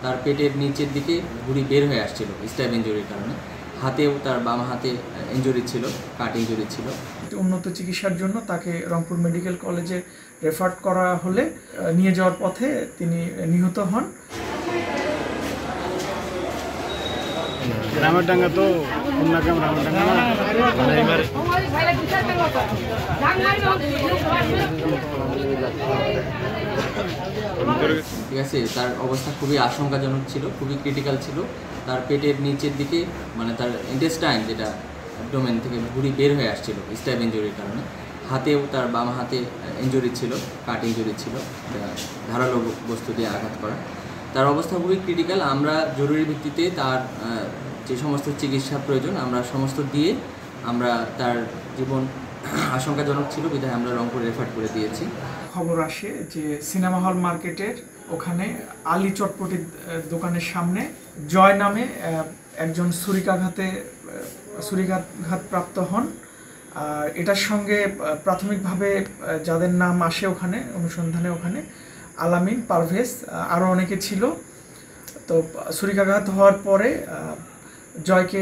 তার পেটের নিচের দিকে গুলি বের হয়ে আসছিল স্ট্যাব ইনজুরির কারণে। হাতেও তার বাম হাতে ইনজুরি ছিল, কাট ইনজুরি ছিল। উন্নত চিকিৎসার জন্য তাকে রংপুর মেডিকেল কলেজে রেফার করা হলে নিয়ে যাওয়ার পথে তিনি নিহত হন। রামেরডাঙ্গা তো ঠিক আছে, তার অবস্থা খুবই আশঙ্কাজনক ছিল, খুবই ক্রিটিক্যাল ছিল। তার পেটের নিচের দিকে মানে তার ইন্টেস্টাইন যেটা অ্যাবডোমেন থেকে গুলি বের হয়ে আসছিল স্ট্যাব ইনজুরির কারণে। হাতেও তার বাম হাতে ইনজুরি ছিল, কাট ইনজুরি ছিল, ধারালো বস্তু দিয়ে আঘাত করা। তার অবস্থা খুবই ক্রিটিক্যাল। আমরা জরুরি ভিত্তিতে তার যে সমস্ত চিকিৎসা প্রয়োজন আমরা সমস্ত দিয়ে আমরা তার জীবন আশঙ্কাজনক ছিল বিধায় আমরা রংপুর রেফার করে দিয়েছি। খবর আসে যে সিনেমা হল মার্কেটের ওখানে আলী চটপটির দোকানের সামনে জয় নামে একজন ছুরিকাঘাত প্রাপ্ত হন। আর এটার সঙ্গে প্রাথমিকভাবে যাদের নাম আসে ওখানে অনুসন্ধানে, ওখানে আলামিন, পারভেজ, আরও অনেকে ছিল। তো ছুরিকাঘাত হওয়ার পরে জয়কে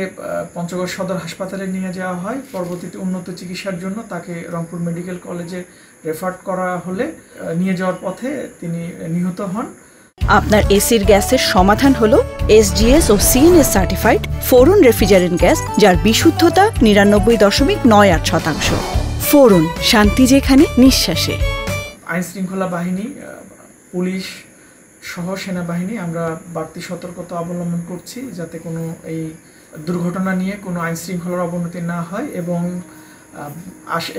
পঞ্চগড় সদর হাসপাতালে নিয়ে যাওয়া হয়। পরবর্তীতে উন্নত চিকিৎসার জন্য তাকে রংপুর মেডিকেল কলেজে রেফার করা হলে নিয়ে যাওয়ার পথে তিনি নিহত হন। আপনার এসির গ্যাসের সমাধান হলো SGS ও CNS সার্টিফাইড ফোরন রেফ্রিজারেন্ট গ্যাস, যার বিশুদ্ধতা 99.98%। ফোরন, শান্তি যেখানে, নিঃশ্বাসে। আইন শৃঙ্খলা বাহিনী, পুলিশ সহ সেনাবাহিনী আমরা বাড়তি সতর্কতা অবলম্বন করছি যাতে কোনো এই দুর্ঘটনা নিয়ে কোনো আইন শৃঙ্খলার অবনতি না হয় এবং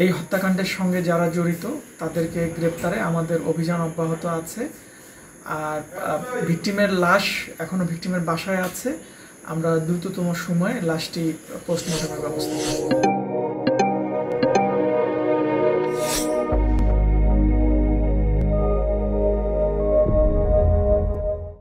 এই হত্যাকাণ্ডের সঙ্গে যারা জড়িত তাদেরকে গ্রেপ্তারে আমাদের অভিযান অব্যাহত আছে। আর ভিকটিমের লাশ এখনও ভিকটিমের বাসায় আছে। আমরা দ্রুততম সময়ে লাশটি পোস্টমর্টমের ব্যবস্থা করব।